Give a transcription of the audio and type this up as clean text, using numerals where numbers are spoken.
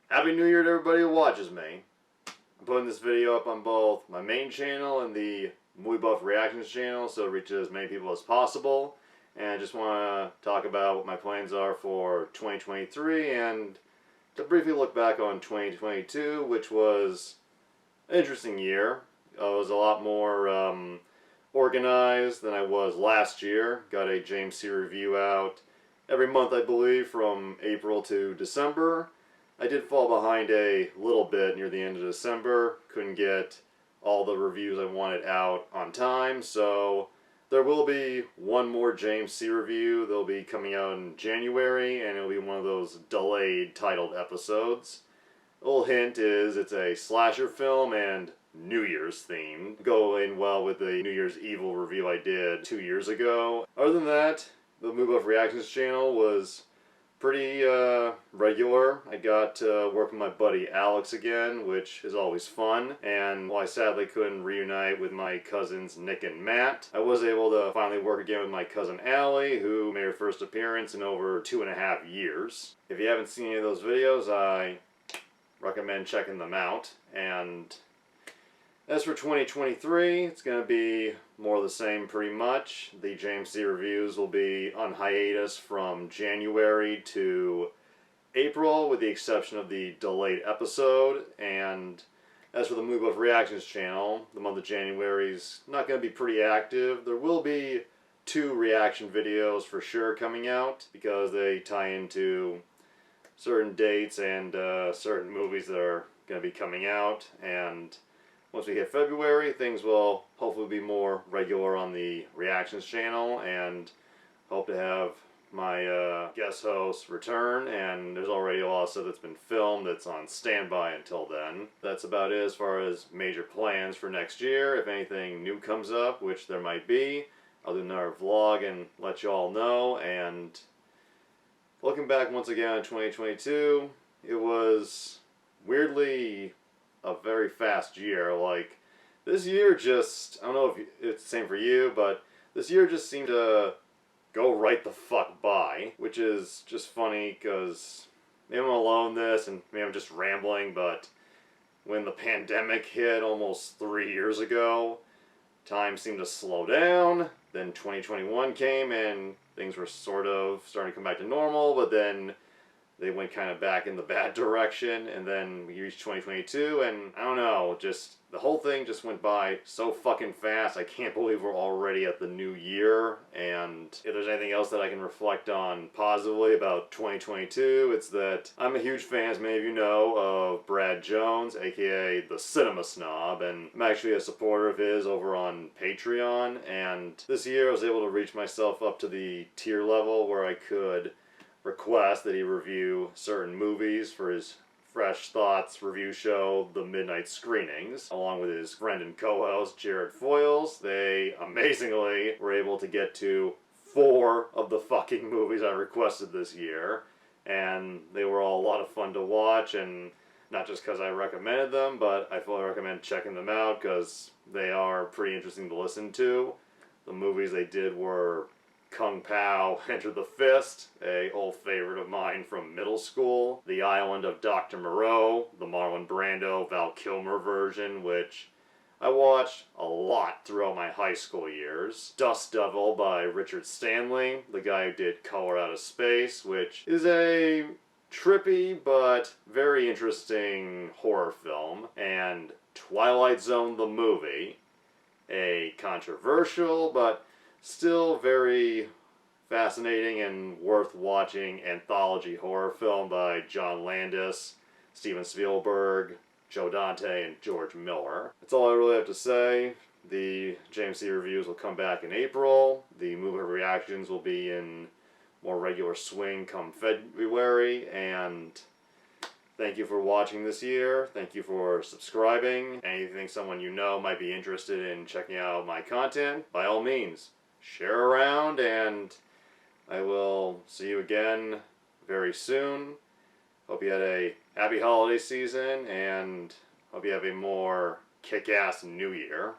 Happy New Year to everybody who watches me. I'm putting this video up on both my main channel and the Movie Buff Reactions channel so it reaches as many people as possible. And I just want to talk about what my plans are for 2023 and to briefly look back on 2022, which was an interesting year. I was a lot more organized than I was last year. Got a James C review out every month, I believe, from April to December. I did fall behind a little bit near the end of December. Couldn't get all the reviews I wanted out on time, so there will be one more James C review. They'll be coming out in January, and it'll be one of those delayed titled episodes. A little hint is it's a slasher film and New Year's themed. Going well with the New Year's Evil review I did 2 years ago. Other than that, the Movie Buff Reactions channel was pretty regular. I got to work with my buddy Alex again, which is always fun. And while I sadly couldn't reunite with my cousins Nick and Matt, I was able to finally work again with my cousin Allie, who made her first appearance in over 2.5 years. If you haven't seen any of those videos, I recommend checking them out. And as for 2023, it's going to be more of the same pretty much. The James C reviews will be on hiatus from January to April, with the exception of the delayed episode. And as for the Movie Buff Reactions channel, the month of January is not going to be pretty active. There will be 2 reaction videos for sure coming out because they tie into certain dates and certain movies that are going to be coming out. And once we hit February, things will hopefully be more regular on the Reactions channel, and hope to have my guest host return, and there's already a lot of stuff that's been filmed that's on standby until then. That's about it as far as major plans for next year. If anything new comes up, which there might be, I'll do another vlog and let you all know. And looking back once again on 2022, it was weirdly a very fast year. Like, this year just, I don't know if it's the same for you, but this year just seemed to go right the fuck by, which is just funny because maybe I'm alone in this and maybe I'm just rambling, but when the pandemic hit almost 3 years ago, time seemed to slow down. Then 2021 came and things were sort of starting to come back to normal, but then they went kind of back in the bad direction, and then we reached 2022, and I don't know, just the whole thing just went by so fucking fast. I can't believe we're already at the new year. And if there's anything else that I can reflect on positively about 2022, it's that I'm a huge fan, as many of you know, of Brad Jones, aka the Cinema Snob, and I'm actually a supporter of his over on Patreon. And this year I was able to reach myself up to the tier level where I could request that he review certain movies for his Fresh Thoughts review show, The Midnight Screenings, along with his friend and co-host Jared Foyles. They amazingly were able to get to 4 of the fucking movies I requested this year, and they were all a lot of fun to watch, and not just because I recommended them, but I fully recommend checking them out because they are pretty interesting to listen to. The movies they did were Kung Pao, Enter the Fist, a old favorite of mine from middle school. The Island of Dr. Moreau, the Marlon Brando, Val Kilmer version, which I watched a lot throughout my high school years. Dust Devil by Richard Stanley, the guy who did Color Out of Space, which is a trippy but very interesting horror film. And Twilight Zone the movie, a controversial but still very fascinating and worth watching anthology horror film by John Landis, Steven Spielberg, Joe Dante, and George Miller. That's all I really have to say. The James C reviews will come back in April. The movie reactions will be in more regular swing come February. And thank you for watching this year. Thank you for subscribing. Anything someone you know might be interested in checking out my content, by all means, share around, and I will see you again very soon. Hope you had a happy holiday season, and hope you have a more kick-ass new year.